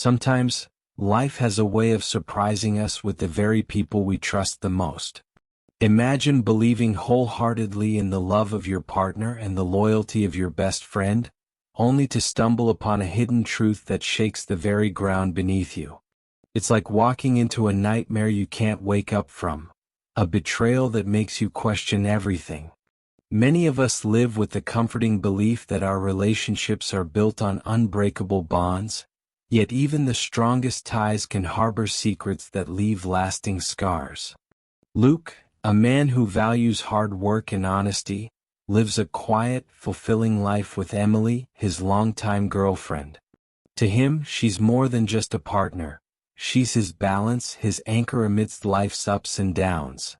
Sometimes, life has a way of surprising us with the very people we trust the most. Imagine believing wholeheartedly in the love of your partner and the loyalty of your best friend, only to stumble upon a hidden truth that shakes the very ground beneath you. It's like walking into a nightmare you can't wake up from, a betrayal that makes you question everything. Many of us live with the comforting belief that our relationships are built on unbreakable bonds, yet even the strongest ties can harbor secrets that leave lasting scars. Luke, a man who values hard work and honesty, lives a quiet, fulfilling life with Emily, his longtime girlfriend. To him, she's more than just a partner. She's his balance, his anchor amidst life's ups and downs.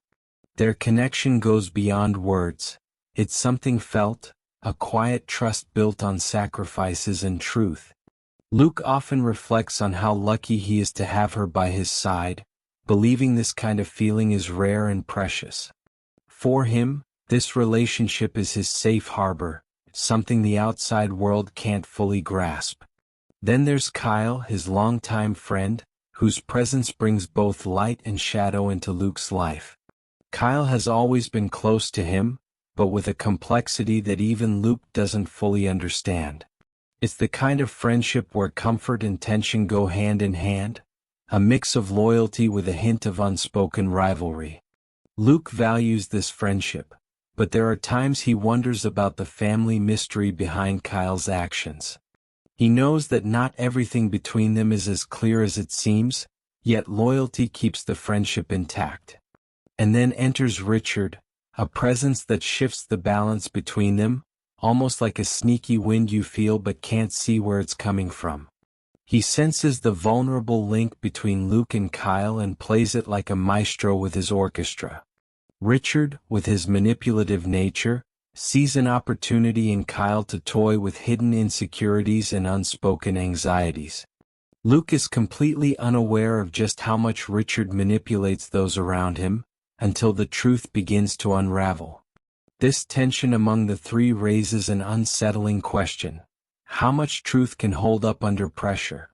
Their connection goes beyond words. It's something felt, a quiet trust built on sacrifices and truth. Luke often reflects on how lucky he is to have her by his side, believing this kind of feeling is rare and precious. For him, this relationship is his safe harbor, something the outside world can't fully grasp. Then there's Kyle, his longtime friend, whose presence brings both light and shadow into Luke's life. Kyle has always been close to him, but with a complexity that even Luke doesn't fully understand. It's the kind of friendship where comfort and tension go hand in hand, a mix of loyalty with a hint of unspoken rivalry. Luke values this friendship, but there are times he wonders about the family mystery behind Kyle's actions. He knows that not everything between them is as clear as it seems, yet loyalty keeps the friendship intact. And then enters Richard, a presence that shifts the balance between them, almost like a sneaky wind you feel but can't see where it's coming from. He senses the vulnerable link between Luke and Kyle and plays it like a maestro with his orchestra. Richard, with his manipulative nature, sees an opportunity in Kyle to toy with hidden insecurities and unspoken anxieties. Luke is completely unaware of just how much Richard manipulates those around him, until the truth begins to unravel. This tension among the three raises an unsettling question. How much truth can hold up under pressure?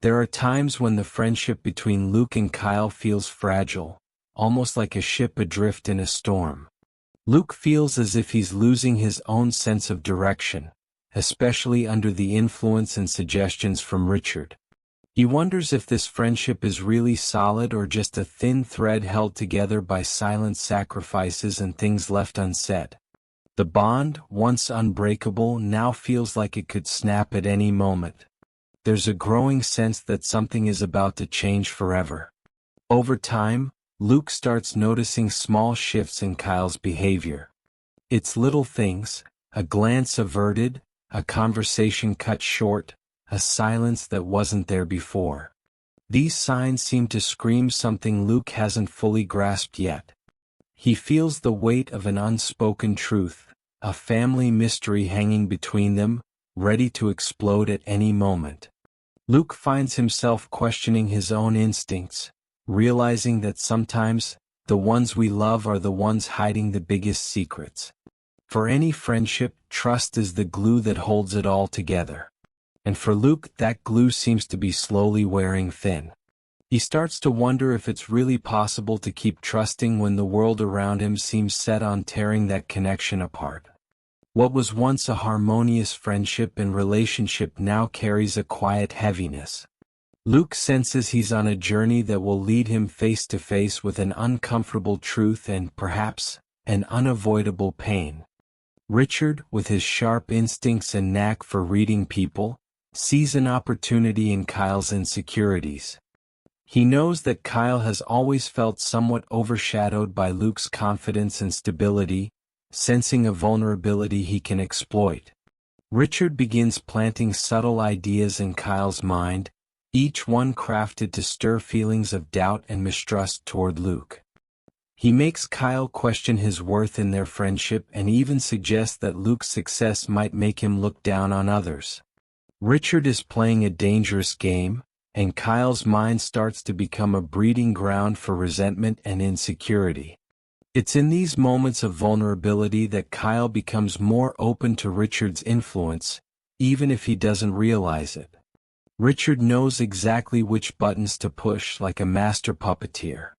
There are times when the friendship between Luke and Kyle feels fragile, almost like a ship adrift in a storm. Luke feels as if he's losing his own sense of direction, especially under the influence and suggestions from Richard. He wonders if this friendship is really solid or just a thin thread held together by silent sacrifices and things left unsaid. The bond, once unbreakable, now feels like it could snap at any moment. There's a growing sense that something is about to change forever. Over time, Luke starts noticing small shifts in Kyle's behavior. It's little things, a glance averted, a conversation cut short, a silence that wasn't there before. These signs seem to scream something Luke hasn't fully grasped yet. He feels the weight of an unspoken truth, a family mystery hanging between them, ready to explode at any moment. Luke finds himself questioning his own instincts, realizing that sometimes, the ones we love are the ones hiding the biggest secrets. For any friendship, trust is the glue that holds it all together. And for Luke, that glue seems to be slowly wearing thin. He starts to wonder if it's really possible to keep trusting when the world around him seems set on tearing that connection apart. What was once a harmonious friendship and relationship now carries a quiet heaviness. Luke senses he's on a journey that will lead him face to face with an uncomfortable truth and, perhaps, an unavoidable pain. Richard, with his sharp instincts and knack for reading people, sees an opportunity in Kyle's insecurities. He knows that Kyle has always felt somewhat overshadowed by Luke's confidence and stability, sensing a vulnerability he can exploit. Richard begins planting subtle ideas in Kyle's mind, each one crafted to stir feelings of doubt and mistrust toward Luke. He makes Kyle question his worth in their friendship and even suggests that Luke's success might make him look down on others. Richard is playing a dangerous game, and Kyle's mind starts to become a breeding ground for resentment and insecurity. It's in these moments of vulnerability that Kyle becomes more open to Richard's influence, even if he doesn't realize it. Richard knows exactly which buttons to push like a master puppeteer.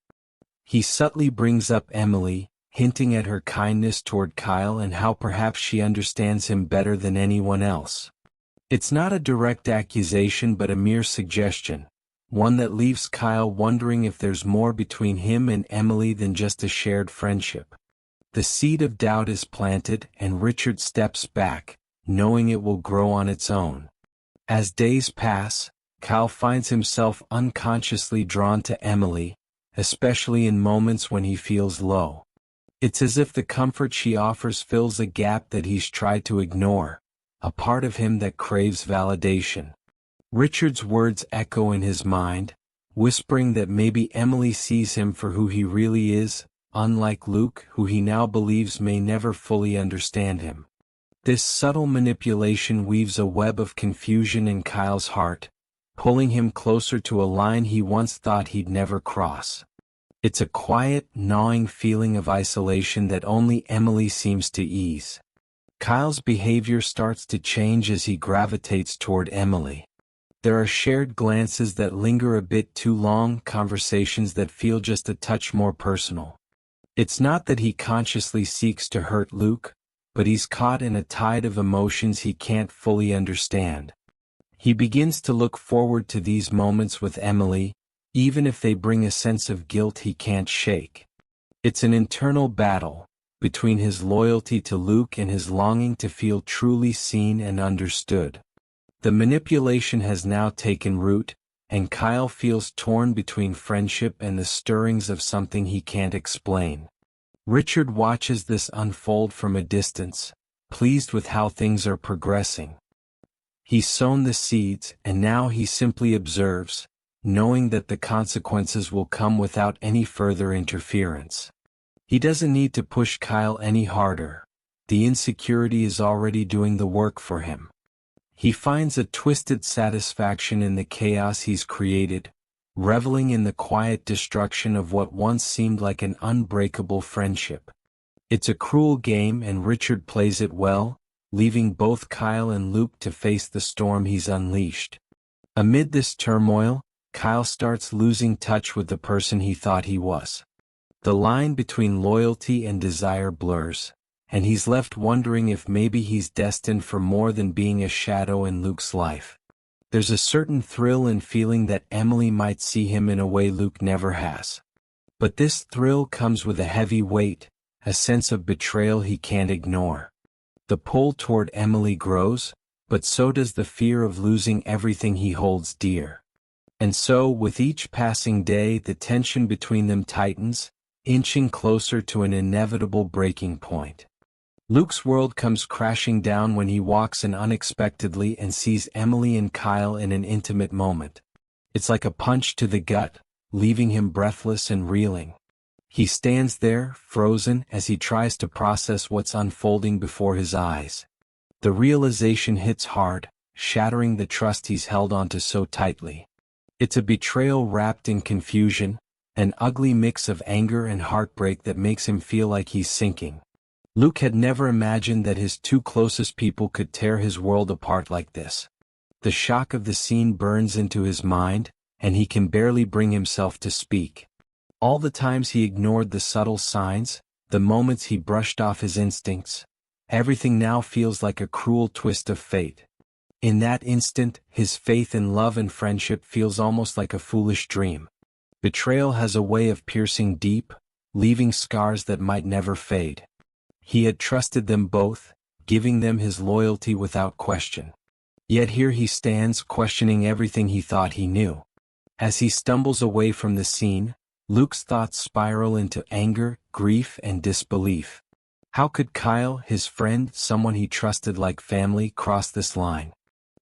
He subtly brings up Emily, hinting at her kindness toward Kyle and how perhaps she understands him better than anyone else. It's not a direct accusation but a mere suggestion, one that leaves Kyle wondering if there's more between him and Emily than just a shared friendship. The seed of doubt is planted and Richard steps back, knowing it will grow on its own. As days pass, Kyle finds himself unconsciously drawn to Emily, especially in moments when he feels low. It's as if the comfort she offers fills a gap that he's tried to ignore, a part of him that craves validation. Richard's words echo in his mind, whispering that maybe Emily sees him for who he really is, unlike Luke, who he now believes may never fully understand him. This subtle manipulation weaves a web of confusion in Kyle's heart, pulling him closer to a line he once thought he'd never cross. It's a quiet, gnawing feeling of isolation that only Emily seems to ease. Kyle's behavior starts to change as he gravitates toward Emily. There are shared glances that linger a bit too long, conversations that feel just a touch more personal. It's not that he consciously seeks to hurt Luke, but he's caught in a tide of emotions he can't fully understand. He begins to look forward to these moments with Emily, even if they bring a sense of guilt he can't shake. It's an internal battle, between his loyalty to Luke and his longing to feel truly seen and understood. The manipulation has now taken root, and Kyle feels torn between friendship and the stirrings of something he can't explain. Richard watches this unfold from a distance, pleased with how things are progressing. He's sown the seeds, and now he simply observes, knowing that the consequences will come without any further interference. He doesn't need to push Kyle any harder. The insecurity is already doing the work for him. He finds a twisted satisfaction in the chaos he's created, reveling in the quiet destruction of what once seemed like an unbreakable friendship. It's a cruel game and Richard plays it well, leaving both Kyle and Luke to face the storm he's unleashed. Amid this turmoil, Kyle starts losing touch with the person he thought he was. The line between loyalty and desire blurs, and he's left wondering if maybe he's destined for more than being a shadow in Luke's life. There's a certain thrill in feeling that Emily might see him in a way Luke never has. But this thrill comes with a heavy weight, a sense of betrayal he can't ignore. The pull toward Emily grows, but so does the fear of losing everything he holds dear. And so, with each passing day, the tension between them tightens, inching closer to an inevitable breaking point. Luke's world comes crashing down when he walks in unexpectedly and sees Emily and Kyle in an intimate moment. It's like a punch to the gut, leaving him breathless and reeling. He stands there, frozen, as he tries to process what's unfolding before his eyes. The realization hits hard, shattering the trust he's held onto so tightly. It's a betrayal wrapped in confusion, an ugly mix of anger and heartbreak that makes him feel like he's sinking. Luke had never imagined that his two closest people could tear his world apart like this. The shock of the scene burns into his mind, and he can barely bring himself to speak. All the times he ignored the subtle signs, the moments he brushed off his instincts, everything now feels like a cruel twist of fate. In that instant, his faith in love and friendship feels almost like a foolish dream. Betrayal has a way of piercing deep, leaving scars that might never fade. He had trusted them both, giving them his loyalty without question. Yet here he stands, questioning everything he thought he knew. As he stumbles away from the scene, Luke's thoughts spiral into anger, grief, and disbelief. How could Kyle, his friend, someone he trusted like family, cross this line?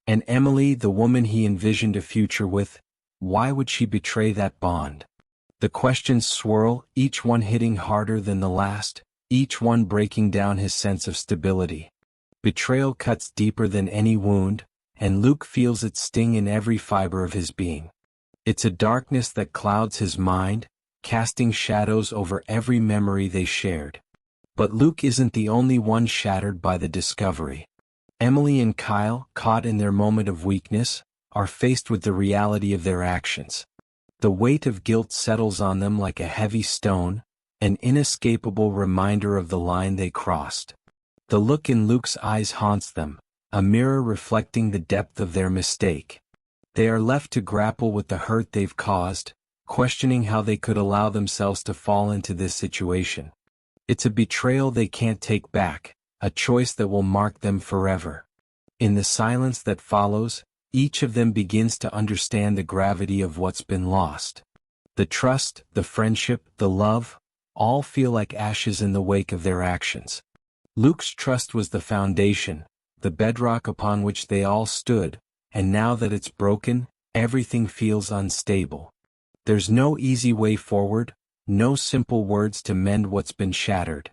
And Emily, the woman he envisioned a future with, why would she betray that bond? The questions swirl, each one hitting harder than the last, each one breaking down his sense of stability. Betrayal cuts deeper than any wound, and Luke feels its sting in every fiber of his being. It's a darkness that clouds his mind, casting shadows over every memory they shared. But Luke isn't the only one shattered by the discovery. Emily and Kyle, caught in their moment of weakness, are faced with the reality of their actions. The weight of guilt settles on them like a heavy stone, an inescapable reminder of the line they crossed. The look in Luke's eyes haunts them, a mirror reflecting the depth of their mistake. They are left to grapple with the hurt they've caused, questioning how they could allow themselves to fall into this situation. It's a betrayal they can't take back, a choice that will mark them forever. In the silence that follows, each of them begins to understand the gravity of what's been lost. The trust, the friendship, the love, all feel like ashes in the wake of their actions. Luke's trust was the foundation, the bedrock upon which they all stood, and now that it's broken, everything feels unstable. There's no easy way forward, no simple words to mend what's been shattered.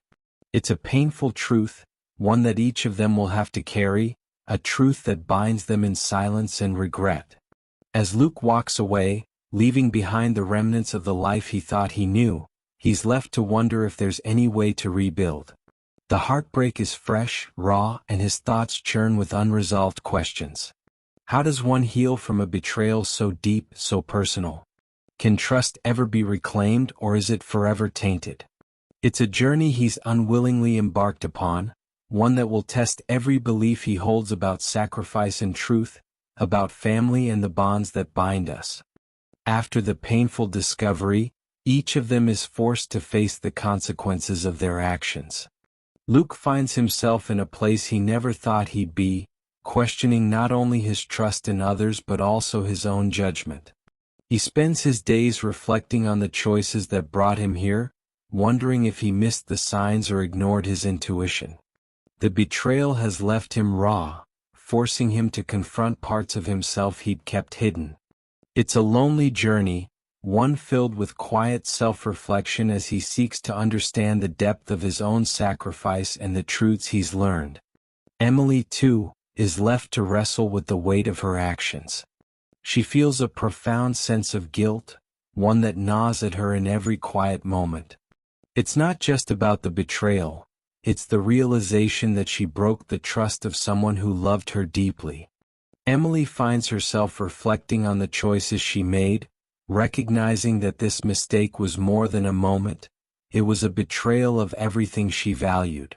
It's a painful truth, one that each of them will have to carry, a truth that binds them in silence and regret. As Luke walks away, leaving behind the remnants of the life he thought he knew, he's left to wonder if there's any way to rebuild. The heartbreak is fresh, raw, and his thoughts churn with unresolved questions. How does one heal from a betrayal so deep, so personal? Can trust ever be reclaimed, or is it forever tainted? It's a journey he's unwillingly embarked upon, one that will test every belief he holds about sacrifice and truth, about family and the bonds that bind us. After the painful discovery, each of them is forced to face the consequences of their actions. Luke finds himself in a place he never thought he'd be, questioning not only his trust in others but also his own judgment. He spends his days reflecting on the choices that brought him here, wondering if he missed the signs or ignored his intuition. The betrayal has left him raw, forcing him to confront parts of himself he'd kept hidden. It's a lonely journey, one filled with quiet self-reflection as he seeks to understand the depth of his own sacrifice and the truths he's learned. Emily, too, is left to wrestle with the weight of her actions. She feels a profound sense of guilt, one that gnaws at her in every quiet moment. It's not just about the betrayal, it's the realization that she broke the trust of someone who loved her deeply. Emily finds herself reflecting on the choices she made, recognizing that this mistake was more than a moment, it was a betrayal of everything she valued.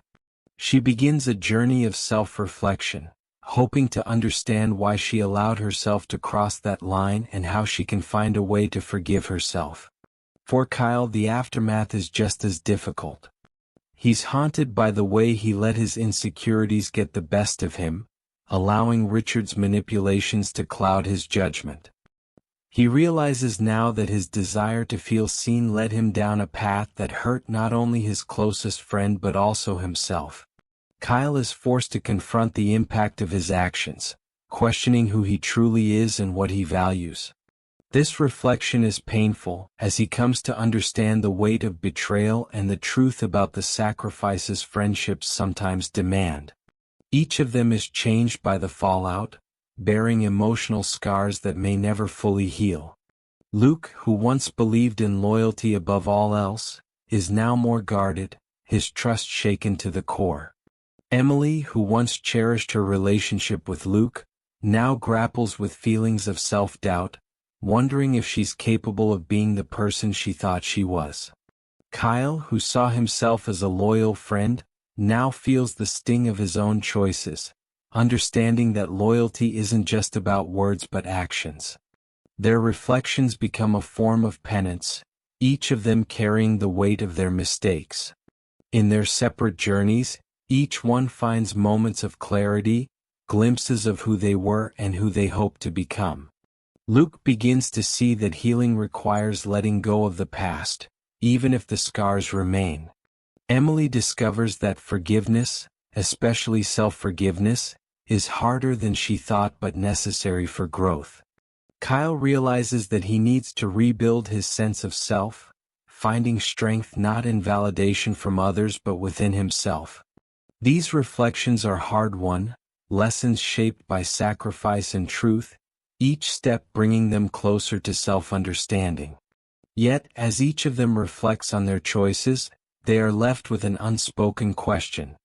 She begins a journey of self-reflection, hoping to understand why she allowed herself to cross that line and how she can find a way to forgive herself. For Kyle, the aftermath is just as difficult. He's haunted by the way he let his insecurities get the best of him, allowing Richard's manipulations to cloud his judgment. He realizes now that his desire to feel seen led him down a path that hurt not only his closest friend but also himself. Kyle is forced to confront the impact of his actions, questioning who he truly is and what he values. This reflection is painful, as he comes to understand the weight of betrayal and the truth about the sacrifices friendships sometimes demand. Each of them is changed by the fallout, bearing emotional scars that may never fully heal. Luke, who once believed in loyalty above all else, is now more guarded, his trust shaken to the core. Emily, who once cherished her relationship with Luke, now grapples with feelings of self-doubt, wondering if she's capable of being the person she thought she was. Kyle, who saw himself as a loyal friend, now feels the sting of his own choices, understanding that loyalty isn't just about words but actions. Their reflections become a form of penance, each of them carrying the weight of their mistakes. In their separate journeys, each one finds moments of clarity, glimpses of who they were and who they hope to become. Luke begins to see that healing requires letting go of the past, even if the scars remain. Emily discovers that forgiveness, especially self-forgiveness, is harder than she thought but necessary for growth. Kyle realizes that he needs to rebuild his sense of self, finding strength not in validation from others but within himself. These reflections are hard-won, lessons shaped by sacrifice and truth, each step bringing them closer to self-understanding. Yet, as each of them reflects on their choices, they are left with an unspoken question.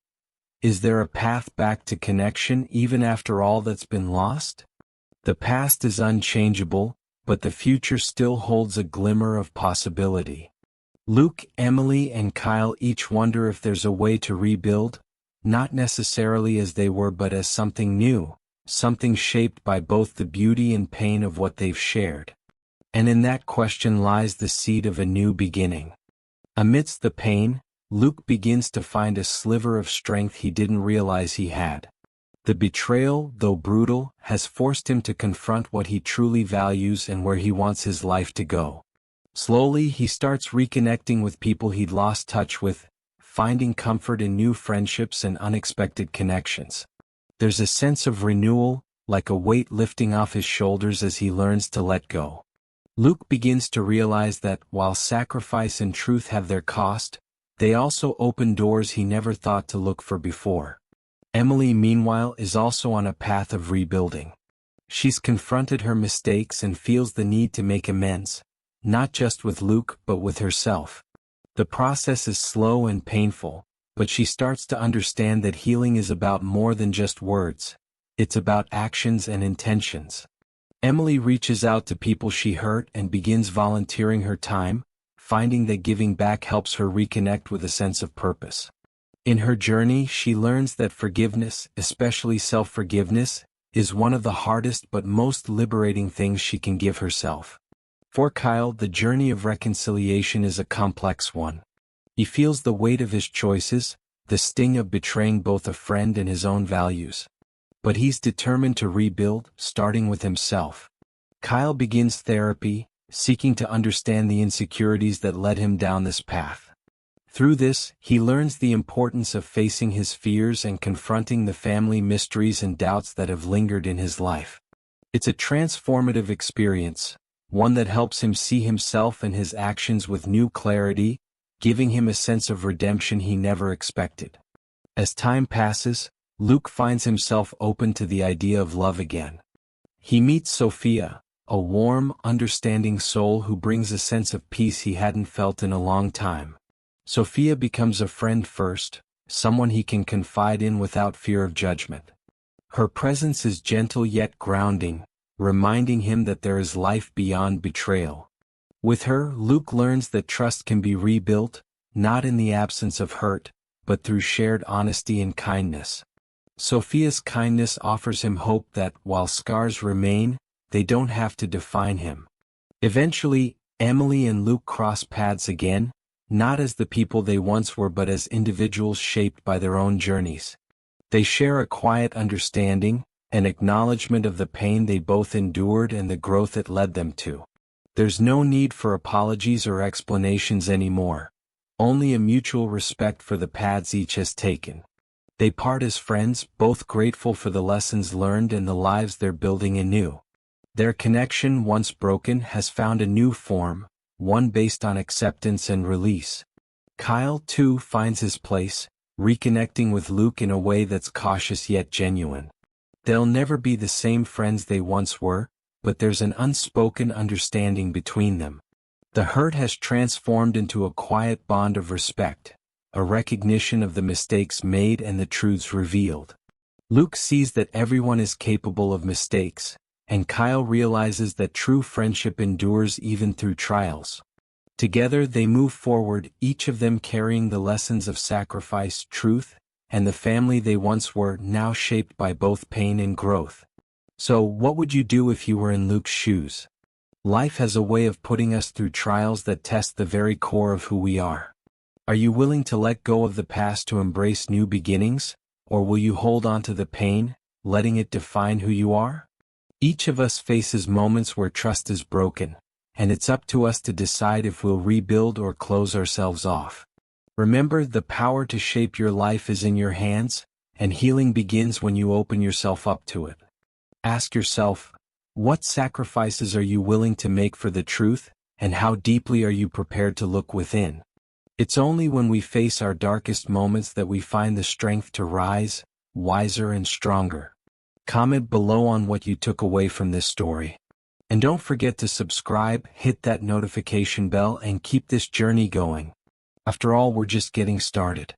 Is there a path back to connection even after all that's been lost? The past is unchangeable, but the future still holds a glimmer of possibility. Luke, Emily, and Kyle each wonder if there's a way to rebuild, not necessarily as they were but as something new, something shaped by both the beauty and pain of what they've shared. And in that question lies the seed of a new beginning. Amidst the pain, Luke begins to find a sliver of strength he didn't realize he had. The betrayal, though brutal, has forced him to confront what he truly values and where he wants his life to go. Slowly he starts reconnecting with people he'd lost touch with, finding comfort in new friendships and unexpected connections. There's a sense of renewal, like a weight lifting off his shoulders as he learns to let go. Luke begins to realize that, while sacrifice and truth have their cost, they also open doors he never thought to look for before. Emily, meanwhile, is also on a path of rebuilding. She's confronted her mistakes and feels the need to make amends, not just with Luke but with herself. The process is slow and painful, but she starts to understand that healing is about more than just words. It's about actions and intentions. Emily reaches out to people she hurt and begins volunteering her time, finding that giving back helps her reconnect with a sense of purpose. In her journey, she learns that forgiveness, especially self-forgiveness, is one of the hardest but most liberating things she can give herself. For Kyle, the journey of reconciliation is a complex one. He feels the weight of his choices, the sting of betraying both a friend and his own values. But he's determined to rebuild, starting with himself. Kyle begins therapy, seeking to understand the insecurities that led him down this path. Through this, he learns the importance of facing his fears and confronting the family mysteries and doubts that have lingered in his life. It's a transformative experience, one that helps him see himself and his actions with new clarity, giving him a sense of redemption he never expected. As time passes, Luke finds himself open to the idea of love again. He meets Sophia, a warm, understanding soul who brings a sense of peace he hadn't felt in a long time. Sophia becomes a friend first, someone he can confide in without fear of judgment. Her presence is gentle yet grounding, reminding him that there is life beyond betrayal. With her, Luke learns that trust can be rebuilt, not in the absence of hurt, but through shared honesty and kindness. Sophia's kindness offers him hope that, while scars remain, they don't have to define him. Eventually, Emily and Luke cross paths again, not as the people they once were but as individuals shaped by their own journeys. They share a quiet understanding, an acknowledgement of the pain they both endured and the growth it led them to. There's no need for apologies or explanations anymore, only a mutual respect for the paths each has taken. They part as friends, both grateful for the lessons learned and the lives they're building anew. Their connection, once broken, has found a new form, one based on acceptance and release. Kyle, too, finds his place, reconnecting with Luke in a way that's cautious yet genuine. They'll never be the same friends they once were, but there's an unspoken understanding between them. The hurt has transformed into a quiet bond of respect, a recognition of the mistakes made and the truths revealed. Luke sees that everyone is capable of mistakes, and Kyle realizes that true friendship endures even through trials. Together they move forward, each of them carrying the lessons of sacrifice, truth, and the family they once were, now shaped by both pain and growth. So, what would you do if you were in Luke's shoes? Life has a way of putting us through trials that test the very core of who we are. Are you willing to let go of the past to embrace new beginnings, or will you hold on to the pain, letting it define who you are? Each of us faces moments where trust is broken, and it's up to us to decide if we'll rebuild or close ourselves off. Remember, the power to shape your life is in your hands, and healing begins when you open yourself up to it. Ask yourself, what sacrifices are you willing to make for the truth, and how deeply are you prepared to look within? It's only when we face our darkest moments that we find the strength to rise, wiser and stronger. Comment below on what you took away from this story. And don't forget to subscribe, hit that notification bell, and keep this journey going. After all, we're just getting started.